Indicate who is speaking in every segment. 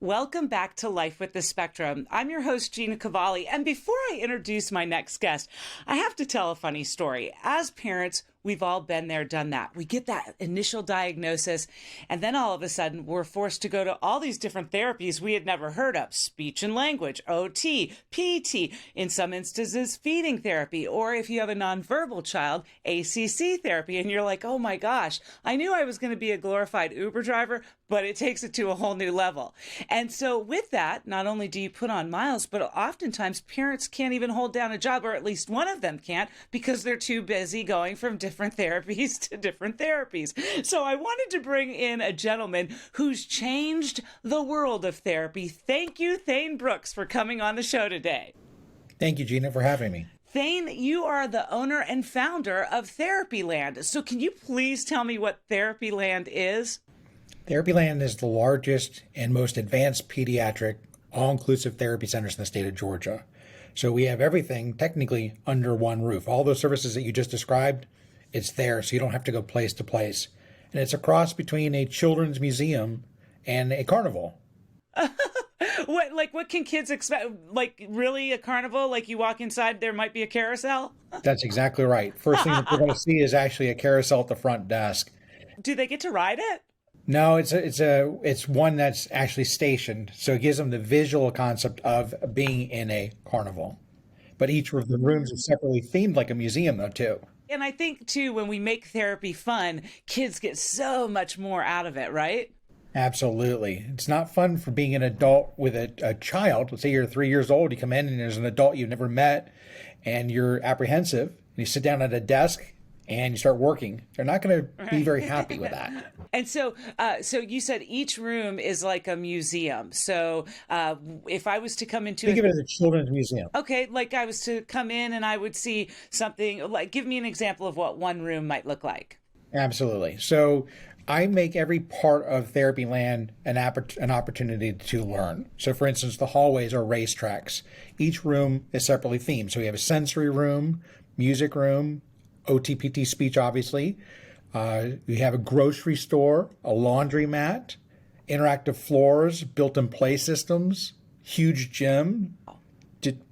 Speaker 1: Welcome back to Life with the Spectrum. I'm your host, Gina Cavalli. And before I introduce my next guest, I have to tell a funny story. As parents, we've all been there, done that. We get that initial diagnosis, and then all of a sudden, we're forced to go to all these different therapies we had never heard of. Speech and language, OT, PT, in some instances, feeding therapy, or if you have a nonverbal child, ACC therapy. And you're like, oh my gosh, I knew I was going to be a glorified Uber driver, but it takes it to a whole new level. And so with that, not only do you put on miles, but oftentimes parents can't even hold down a job, or at least one of them can't, because they're too busy going from different therapies to different therapies. So I wanted to bring in a gentleman who's changed the world of therapy. Thank you, Thane Brooks, for coming on the show today.
Speaker 2: Thank you, Gina, for having me.
Speaker 1: Thane, you are the owner and founder of Therapyland. So can you please tell me what Therapyland is?
Speaker 2: Therapyland is the largest and most advanced pediatric all-inclusive therapy centers in the state of Georgia. So we have everything technically under one roof. All those services that you just described, it's there, so you don't have to go place to place. And it's a cross between a children's museum and a carnival.
Speaker 1: What can kids expect? Like, really, a carnival? Like, you walk inside, there might be a carousel?
Speaker 2: That's exactly right. First thing that they're going to see is actually a carousel at the front desk.
Speaker 1: Do they get to ride it?
Speaker 2: No, it's one that's actually stationed, so it gives them the visual concept of being in a carnival. But each of the rooms is separately themed like a museum, though, too.
Speaker 1: And I think, too, when we make therapy fun, kids get so much more out of it, right?
Speaker 2: Absolutely. It's not fun for being an adult with a child. Let's say you're 3 years old, you come in and there's an adult you've never met, and you're apprehensive, and you sit down at a desk and you start working. They're not going to be very happy with that.
Speaker 1: And so you said each room is like a museum. So if I was to come into
Speaker 2: Think of it as a children's museum.
Speaker 1: Okay, like I was to come in and I would see something, like, give me an example of what one room might look like.
Speaker 2: Absolutely. So I make every part of Therapyland an opportunity to learn. So for instance, the hallways are racetracks. Each room is separately themed. So we have a sensory room, music room, OTPT speech, obviously. We have a grocery store, a laundromat, interactive floors, built-in play systems, huge gym,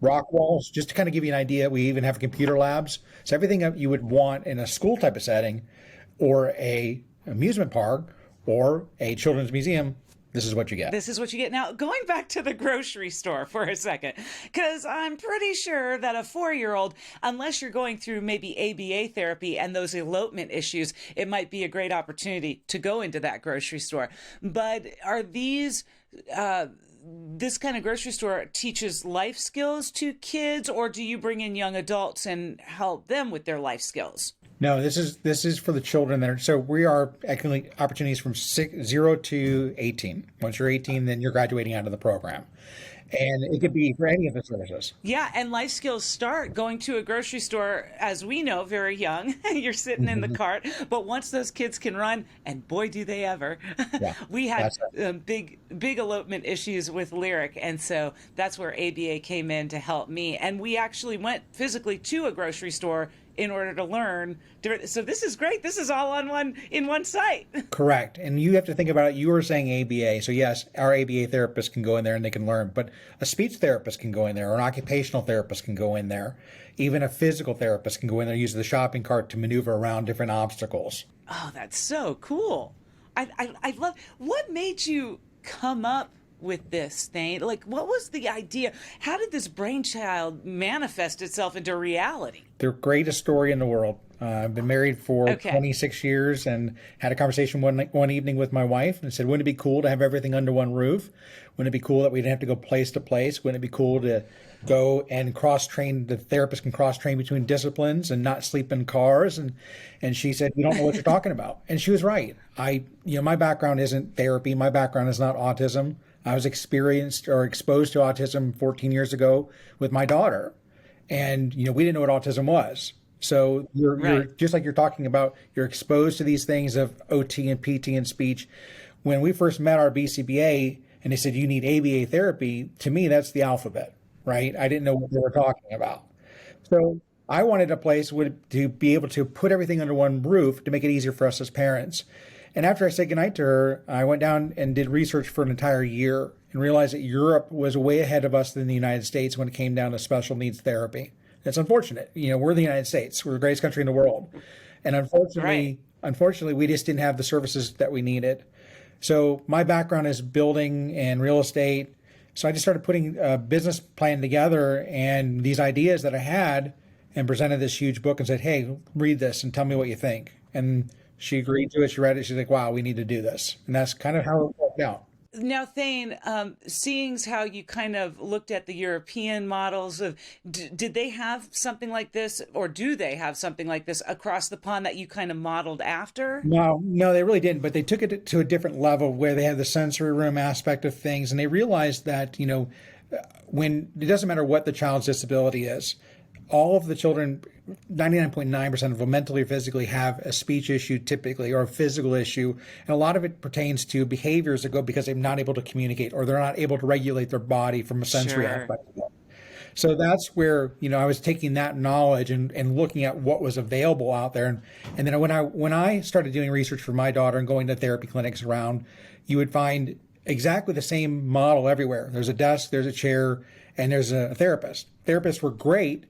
Speaker 2: rock walls. Just to kind of give you an idea, we even have computer labs. So everything that you would want in a school type of setting, or a amusement park, or a children's museum, this is what you get.
Speaker 1: This is what you get. Now, going back to the grocery store for a second, because I'm pretty sure that a 4-year-old, unless you're going through maybe ABA therapy and those elopement issues, it might be a great opportunity to go into that grocery store. But are these, this kind of grocery store teaches life skills to kids, or do you bring in young adults and help them with their life skills?
Speaker 2: No, this is for the children that are, so we are actually opportunities from 0 to 18. Once you're 18, then you're graduating out of the program. And it could be for any of the services.
Speaker 1: Yeah, and life skills start going to a grocery store, as we know, very young. You're sitting in the cart. But once those kids can run, and boy, do they ever.
Speaker 2: Yeah,
Speaker 1: we had big elopement issues with Lyric, and so that's where ABA came in to help me. And we actually went physically to a grocery store in order to learn. So this is great. This is all in one site.
Speaker 2: Correct. And you have to think about it. You were saying ABA. So yes, our ABA therapist can go in there and they can learn, but a speech therapist can go in there, or an occupational therapist can go in there. Even a physical therapist can go in there, use the shopping cart to maneuver around different obstacles.
Speaker 1: Oh, that's so cool. I love, what made you come up with this thing? Like, what was the idea? How did this brainchild manifest itself into reality?
Speaker 2: The greatest story in the world. I've been married for 26 years and had a conversation one evening with my wife and said, wouldn't it be cool to have everything under one roof? Wouldn't it be cool that we didn't have to go place to place? Wouldn't it be cool to go and cross-train, the therapist can cross-train between disciplines and not sleep in cars? And she said, you don't know what you're talking about. And she was right. My background isn't therapy. My background is not autism. I was experienced or exposed to autism 14 years ago with my daughter. And, we didn't know what autism was. So you're just like you're talking about, you're exposed to these things of OT and PT and speech. When we first met our BCBA and they said, you need ABA therapy, to me, that's the alphabet, right? I didn't know what they were talking about. So I wanted a place to be able to put everything under one roof to make it easier for us as parents. And after I said goodnight to her, I went down and did research for an entire year and realized that Europe was way ahead of us than the United States when it came down to special needs therapy. That's unfortunate. We're the United States. We're the greatest country in the world. And unfortunately, we just didn't have the services that we needed. So my background is building and real estate. So I just started putting a business plan together and these ideas that I had and presented this huge book and said, hey, read this and tell me what you think. And she agreed to it. She read it. She's like, wow, we need to do this. And that's kind of how it worked out.
Speaker 1: Now, Thane, seeing how you kind of looked at the European models of, did they have something like this, or do they have something like this across the pond that you kind of modeled after?
Speaker 2: No, they really didn't. But they took it to a different level where they had the sensory room aspect of things. And they realized that, when it doesn't matter what the child's disability is, all of the children, 99.9% of them mentally or physically have a speech issue typically, or a physical issue. And a lot of it pertains to behaviors that go because they're not able to communicate or they're not able to regulate their body from a sensory aspect. So that's where, I was taking that knowledge and looking at what was available out there. And then when I started doing research for my daughter and going to therapy clinics around, you would find exactly the same model everywhere. There's a desk, there's a chair, and there's a therapist. Therapists were great,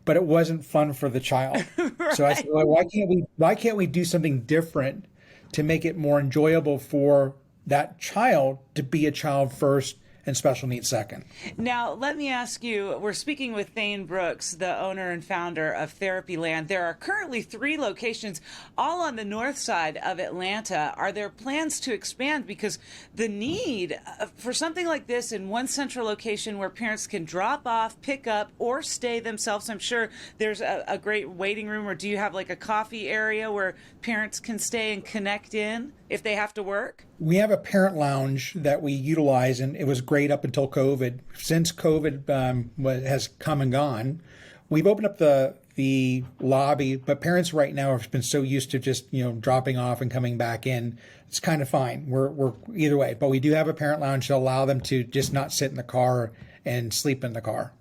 Speaker 2: but it wasn't fun for the child. Right. So I said, well, why can't we do something different to make it more enjoyable for that child to be a child first and special needs second?
Speaker 1: Now, let me ask you, we're speaking with Thane Brooks, the owner and founder of Therapyland. There are currently 3 locations, all on the north side of Atlanta. Are there plans to expand? Because the need for something like this in one central location where parents can drop off, pick up, or stay themselves. I'm sure there's a great waiting room, or do you have like a coffee area where parents can stay and connect in if they have to work?
Speaker 2: We have a parent lounge that we utilize, and it was great up until COVID. Since COVID has come and gone, we've opened up the lobby, but parents right now have been so used to just dropping off and coming back in. It's kind of fine. We're either way, but we do have a parent lounge to allow them to just not sit in the car and sleep in the car.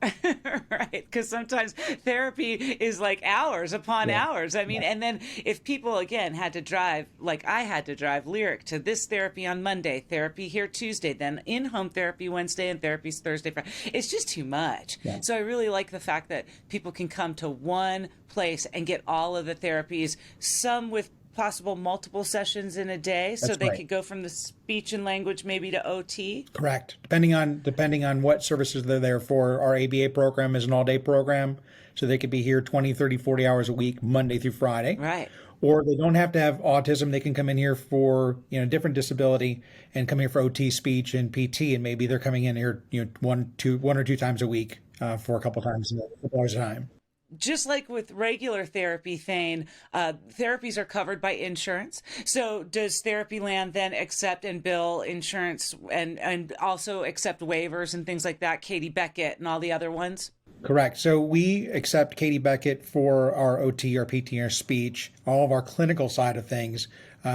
Speaker 1: Right, because sometimes therapy is like hours upon hours. I mean, and then if people, again, had to drive, like I had to drive Lyric to this therapy on Monday, therapy here Tuesday, then in-home therapy Wednesday, and therapies Thursday, Friday. It's just too much. Yeah. So I really like the fact that people can come to one place and get all of the therapies, some with possible multiple sessions in a day. So they could go from the speech and language maybe to OT.
Speaker 2: Correct. Depending on what services they're there for. Our ABA program is an all-day program, so they could be here 20, 30, 40 hours a week, Monday through Friday.
Speaker 1: Right.
Speaker 2: Or they don't have to have autism. They can come in here for different disability and come here for OT, speech, and PT, and maybe they're coming in here one or two times a week for a couple times, a couple hours a time.
Speaker 1: Just like with regular therapy, Thane, therapies are covered by insurance. So does Therapyland then accept and bill insurance and also accept waivers and things like that, Katie Beckett and all the other ones?
Speaker 2: Correct. So we accept Katie Beckett for our OT, our PT, our speech, all of our clinical side of things.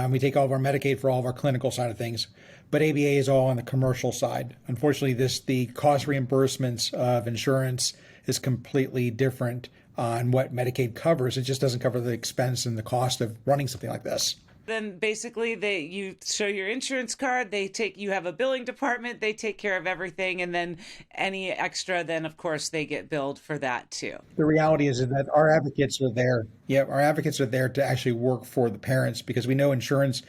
Speaker 2: We take all of our Medicaid for all of our clinical side of things. But ABA is all on the commercial side. Unfortunately, the cost reimbursements of insurance is completely different on what Medicaid covers. It just doesn't cover the expense and the cost of running something like this.
Speaker 1: Then basically you show your insurance card, you have a billing department, they take care of everything, and then any extra, then of course they get billed for that too.
Speaker 2: The reality is that our advocates are there. Yeah, our advocates are there to actually work for the parents, because we know insurance,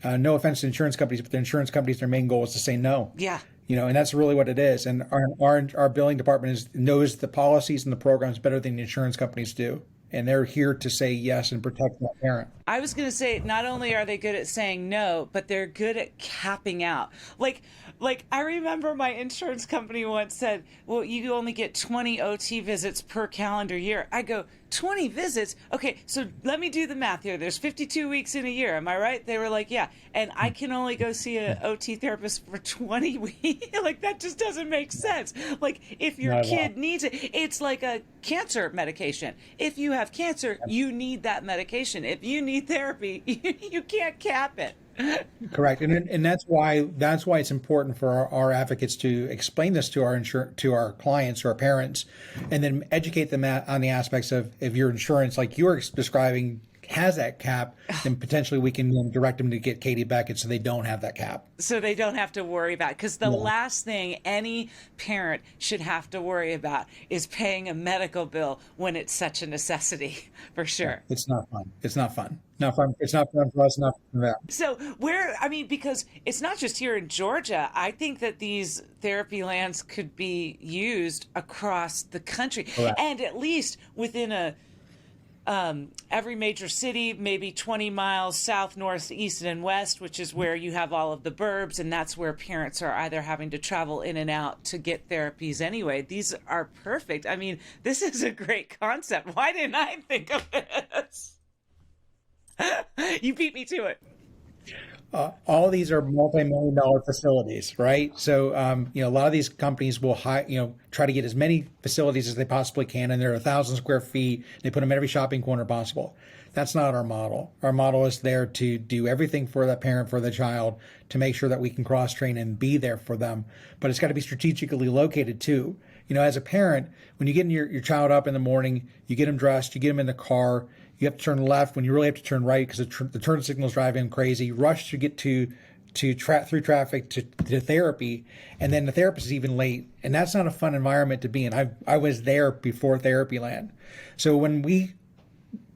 Speaker 2: no offense to insurance companies, but the insurance companies, their main goal is to say no.
Speaker 1: Yeah.
Speaker 2: And that's really what it is. And our billing department knows the policies and the programs better than the insurance companies do. And they're here to say yes and protect that parent.
Speaker 1: I was going to say, not only are they good at saying no, but they're good at capping out. Like I remember my insurance company once said, well, you only get 20 OT visits per calendar year. I go, 20 visits? Okay, so let me do the math here. There's 52 weeks in a year. Am I right? They were like, yeah. And I can only go see an OT therapist for 20 weeks. Like, that just doesn't make sense. Like, if your kid needs it, it's like a cancer medication. If you have cancer, you need that medication. If you need therapy, you can't cap it.
Speaker 2: Correct, and that's why it's important for our advocates to explain this to our clients, to our parents, and then educate them on the aspects of your insurance, like you were describing, has that cap, then potentially we can direct them to get Katie Beckett so they don't have that cap.
Speaker 1: So they don't have to worry about it. Because the last thing any parent should have to worry about is paying a medical bill when it's such a necessity, for sure.
Speaker 2: It's not fun. It's not fun. Not fun. It's not fun for us, not for them.
Speaker 1: So because it's not just here in Georgia, I think that these therapy lands could be used across the country.
Speaker 2: Correct.
Speaker 1: And at least within every major city, maybe 20 miles south, north, east, and west, which is where you have all of the burbs, and that's where parents are either having to travel in and out to get therapies anyway. These are perfect. I mean, this is a great concept. Why didn't I think of this? You beat me to it.
Speaker 2: All of these are multi-million-dollar facilities, right? So, a lot of these companies will try to get as many facilities as they possibly can, and they're 1,000 square feet. They put them in every shopping corner possible. That's not our model. Our model is there to do everything for that parent, for the child, to make sure that we can cross-train and be there for them. But it's got to be strategically located too. As a parent, when you get your child up in the morning, you get them dressed, you get them in the car. You have to turn left when you really have to turn right because the turn signals drive him crazy. Rush to get through traffic to therapy, and then the therapist is even late, and that's not a fun environment to be in. I was there before Therapyland, so when we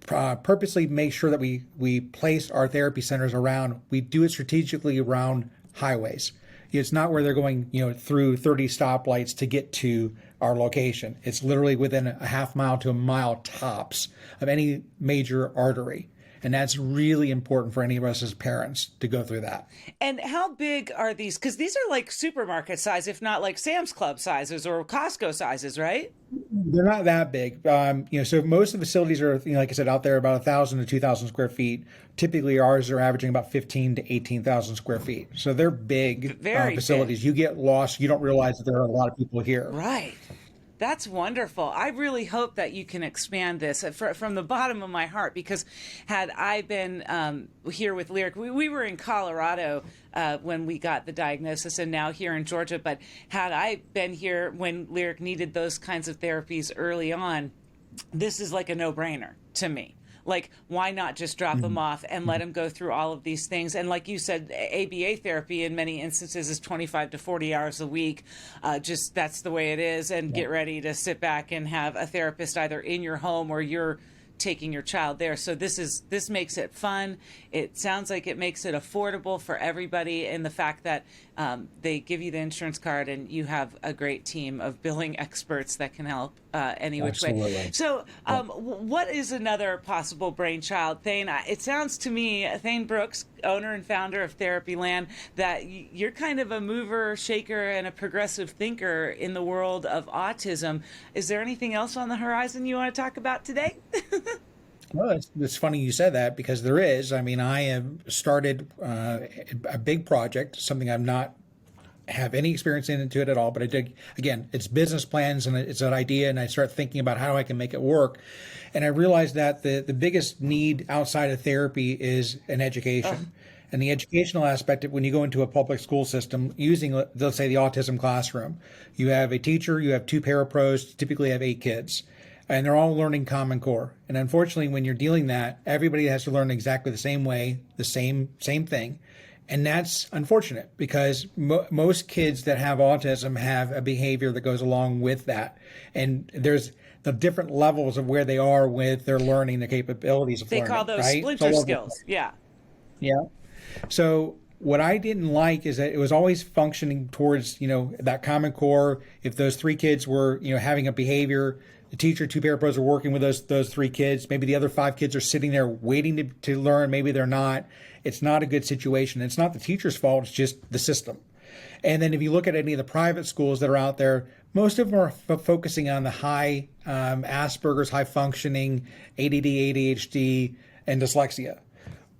Speaker 2: purposely make sure that we place our therapy centers around, we do it strategically around highways. It's not where they're going, through 30 stoplights to get to our location. It's literally within a half mile to a mile tops of any major artery. And that's really important for any of us as parents to go through that.
Speaker 1: And how big are these? Because these are like supermarket size, if not like Sam's Club sizes or Costco sizes, right?
Speaker 2: They're not that big. So most of the facilities are, like I said, out there about 1,000 to 2,000 square feet. Typically, ours are averaging about 15 to 18,000 square feet. So they're big facilities. Big. You get lost. You don't realize that there are a lot of people here.
Speaker 1: Right. That's wonderful. I really hope that you can expand this from the bottom of my heart, because had I been here with Lyric, we were in Colorado when we got the diagnosis, and now here in Georgia. But had I been here when Lyric needed those kinds of therapies early on, this is like a no-brainer to me. Like, why not just drop them off and let them go through all of these things? And like you said, ABA therapy in many instances is 25 to 40 hours a week. Just that's the way it is. And get ready to sit back and have a therapist either in your home or you're taking your child there. So this makes it fun. It sounds like it makes it affordable for everybody, in the fact that they give you the insurance card and you have a great team of billing experts that can help any which way. So what is another possible brainchild, Thane? It sounds to me, Thane Brooks, owner and founder of Therapyland, that you're kind of a mover, shaker, and a progressive thinker in the world of autism. Is there anything else on the horizon you want to talk about today?
Speaker 2: Well, it's funny you said that, because there is. I mean, I have started a big project, something I've not have any experience into it at all. But I did, again, it's business plans and it's an idea, and I start thinking about how I can make it work. And I realized that the biggest need outside of therapy is an education. And the educational aspect of when you go into a public school system using, let's say, the autism classroom, you have a teacher, you have 2 parapros, typically have 8 kids. And they're all learning Common Core. And unfortunately, when you're dealing that, everybody has to learn exactly the same way, the same thing. And that's unfortunate, because most kids that have autism have a behavior that goes along with that. And there's the different levels of where they are with their learning, their capabilities of learning.
Speaker 1: They call those splinter skills. Yeah.
Speaker 2: Yeah. So what I didn't like is that it was always functioning towards, that Common Core. If those 3 kids were, having a behavior, the teacher, 2 parapros are working with those 3 kids. Maybe the other 5 kids are sitting there waiting to learn. Maybe they're not. It's not a good situation. It's not the teacher's fault. It's just the system. And then if you look at any of the private schools that are out there, most of them are focusing on the high Asperger's, high functioning, ADD, ADHD, and dyslexia.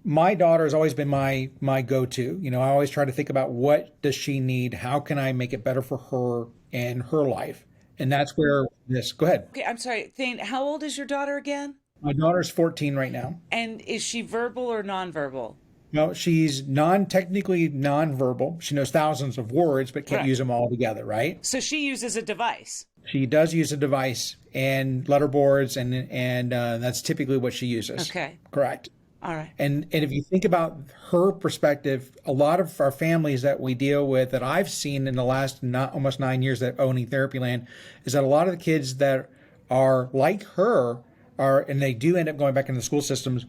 Speaker 2: My daughter has always been my go-to. I always try to think about, what does she need? How can I make it better for her and her life? And that's where this, go ahead.
Speaker 1: Okay, I'm sorry, Thane, how old is your daughter again?
Speaker 2: My daughter's 14 right now.
Speaker 1: And is she verbal or nonverbal?
Speaker 2: No, she's technically nonverbal. She knows thousands of words, but can't
Speaker 1: Right.
Speaker 2: use them all together, right?
Speaker 1: So she uses a device.
Speaker 2: She does use a device and letterboards, and that's typically what she uses.
Speaker 1: Okay.
Speaker 2: Correct.
Speaker 1: All right.
Speaker 2: And if you think about her perspective, a lot of our families that we deal with that I've seen in the last almost 9 years that owning Therapyland is that a lot of the kids that are like her and they do end up going back into the school systems,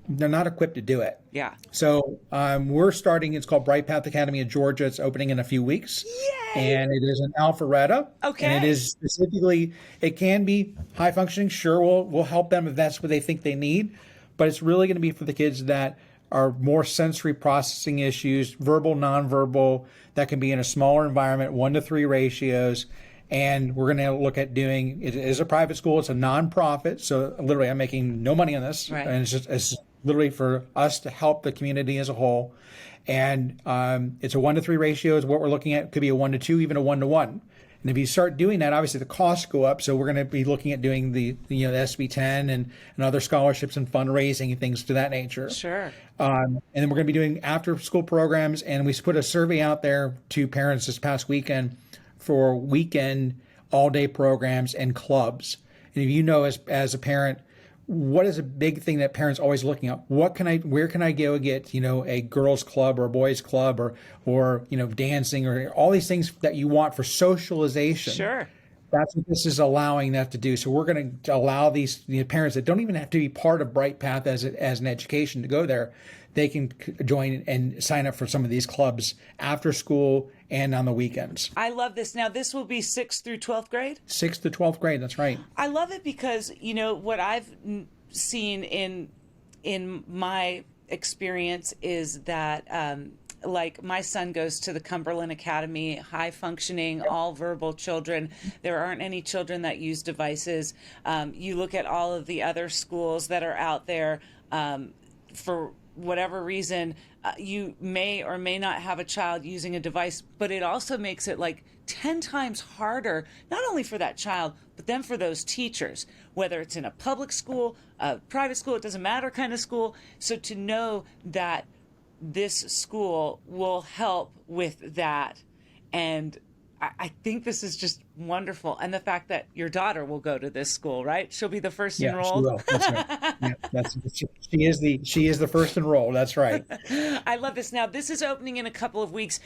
Speaker 2: they're not equipped to do it.
Speaker 1: Yeah.
Speaker 2: So we're starting. It's called Bright Path Academy of Georgia. It's opening in a few weeks.
Speaker 1: Yay!
Speaker 2: And it is in Alpharetta.
Speaker 1: Okay.
Speaker 2: And it is specifically, it can be high functioning. Sure, we'll help them if that's what they think they need. But it's really going to be for the kids that are more sensory processing issues, verbal, nonverbal, that can be in a smaller environment, 1-to-3 ratios. And we're going to look at doing, it is a private school. It's a nonprofit. So literally I'm making no money on this.
Speaker 1: Right.
Speaker 2: And it's literally for us to help the community as a whole. And it's a 1-to-3 ratio is what we're looking at. It could be a 1-to-2, even a 1-to-1. And if you start doing that, obviously the costs go up. So we're going to be looking at doing the SB 10 and other scholarships and fundraising and things to that nature.
Speaker 1: Sure.
Speaker 2: And then we're going to be doing after school programs. And we put a survey out there to parents this past weekend for weekend all day programs and clubs. And if you know, as a parent, what is a big thing that parents always looking at? Where can I go get, a girls club or a boys club or dancing or all these things that you want for socialization.
Speaker 1: Sure.
Speaker 2: That's what this is allowing that to do. So we're going to allow these parents that don't even have to be part of Bright Path as an education to go there. They can join and sign up for some of these clubs after school and on the weekends.
Speaker 1: I love this. Now, this will be 6th through 12th grade?
Speaker 2: 6th to 12th grade, that's right.
Speaker 1: I love it because, what I've seen in my experience is that, like my son goes to the Cumberland Academy, high functioning, all verbal children. There aren't any children that use devices. You look at all of the other schools that are out there, for whatever reason, you may or may not have a child using a device, but it also makes it like 10 times harder, not only for that child, but then for those teachers, whether it's in a public school, a private school, it doesn't matter kind of school. So to know that this school will help with that, and I think this is just wonderful. And the fact that your daughter will go to this school, right? She'll be the first enrolled.
Speaker 2: She will. That's right. Yeah, she is the first enrolled. That's right.
Speaker 1: I love this. Now, this is opening in a couple of weeks.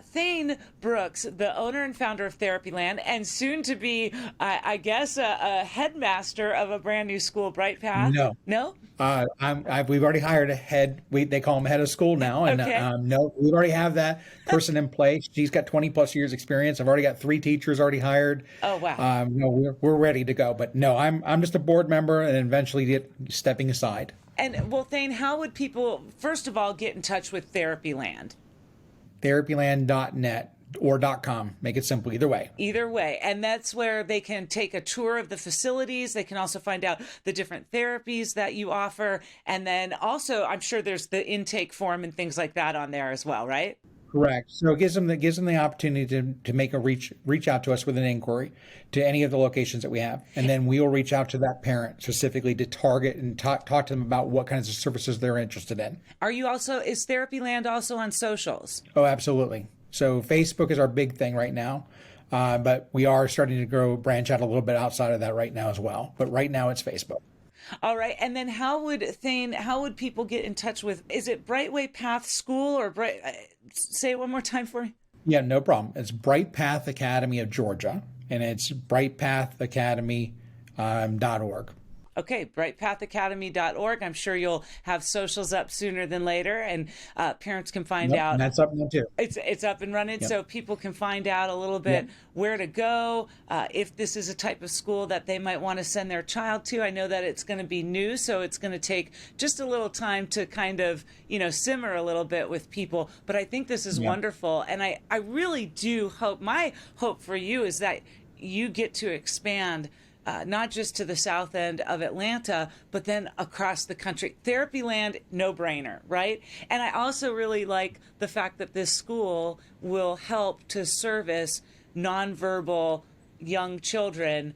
Speaker 1: Thane Brooks, the owner and founder of Therapyland, and soon to be, I guess, a headmaster of a brand new school, Bright Path. No?
Speaker 2: We've already hired a head. They call him head of school now, and
Speaker 1: Okay.
Speaker 2: no, we already have that person in place. She's got 20 plus years experience. I've already got 3 teachers already hired.
Speaker 1: Oh, wow.
Speaker 2: We're ready to go. But no, I'm just a board member, and eventually stepping aside.
Speaker 1: And well, Thane, how would people, first of all, get in touch with Therapyland?
Speaker 2: Therapyland.net or .com. Make it simple either way.
Speaker 1: Either way. And that's where they can take a tour of the facilities. They can also find out the different therapies that you offer. And then also, I'm sure there's the intake form and things like that on there as well, right?
Speaker 2: Correct. So it gives them the opportunity to make a reach out to us with an inquiry to any of the locations that we have. And then we will reach out to that parent specifically to target and talk to them about what kinds of services they're interested in.
Speaker 1: Is Therapyland also on socials?
Speaker 2: Oh, absolutely. So Facebook is our big thing right now. But we are starting to branch out a little bit outside of that right now as well. But right now it's Facebook.
Speaker 1: All right. And then how would people get in touch with, is it Brightway Path School or say it one more time for me?
Speaker 2: Yeah, no problem. It's Bright Path Academy of Georgia, and it's brightpathacademy.org.
Speaker 1: Okay, brightpathacademy.org. I'm sure you'll have socials up sooner than later, and parents can find out.
Speaker 2: And that's up now too.
Speaker 1: It's up and running,
Speaker 2: Yep.
Speaker 1: So people can find out a little bit where to go, if this is a type of school that they might want to send their child to. I know that it's going to be new, so it's going to take just a little time to kind of, simmer a little bit with people. But I think this is wonderful, and I really do hope, my hope for you is that you get to expand not just to the south end of Atlanta, but then across the country. Therapyland, no-brainer, right? And I also really like the fact that this school will help to service nonverbal young children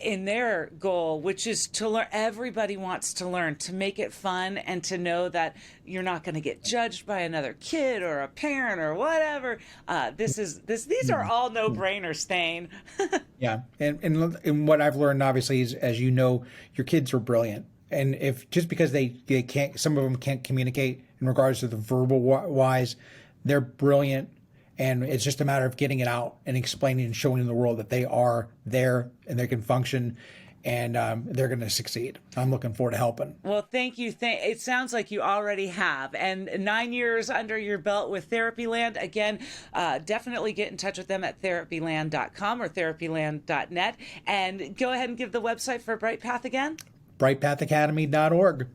Speaker 1: in their goal, which is to learn. Everybody wants to learn, to make it fun, and to know that you're not going to get judged by another kid or a parent or whatever. These are all no-brainers, Thane.
Speaker 2: Yeah, and what I've learned, obviously, is, as you know, your kids are brilliant. And if just because they can't, some of them can't communicate in regards to the verbal wise, they're brilliant. And it's just a matter of getting it out and explaining and showing the world that they are there and they can function, and they're going to succeed. I'm looking forward to helping.
Speaker 1: Well, thank you. It sounds like you already have. And 9 years under your belt with Therapyland. Again, definitely get in touch with them at therapyland.com or therapyland.net. And go ahead and give the website for Bright Path again.
Speaker 2: brightpathacademy.org.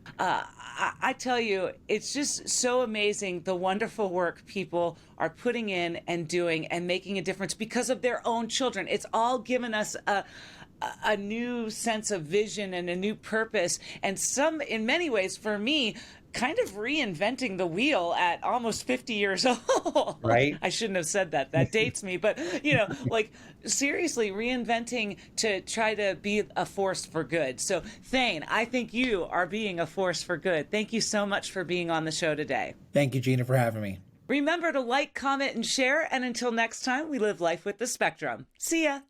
Speaker 1: I tell you, it's just so amazing the wonderful work people are putting in and doing and making a difference because of their own children. It's all given us a new sense of vision and a new purpose, and in many ways, for me, kind of reinventing the wheel at almost 50 years old.
Speaker 2: Right.
Speaker 1: I shouldn't have said that. That dates me. But, like seriously reinventing to try to be a force for good. So, Thane, I think you are being a force for good. Thank you so much for being on the show today.
Speaker 2: Thank you, Gina, for having me.
Speaker 1: Remember to like, comment, and share. And until next time, we live life with the spectrum. See ya.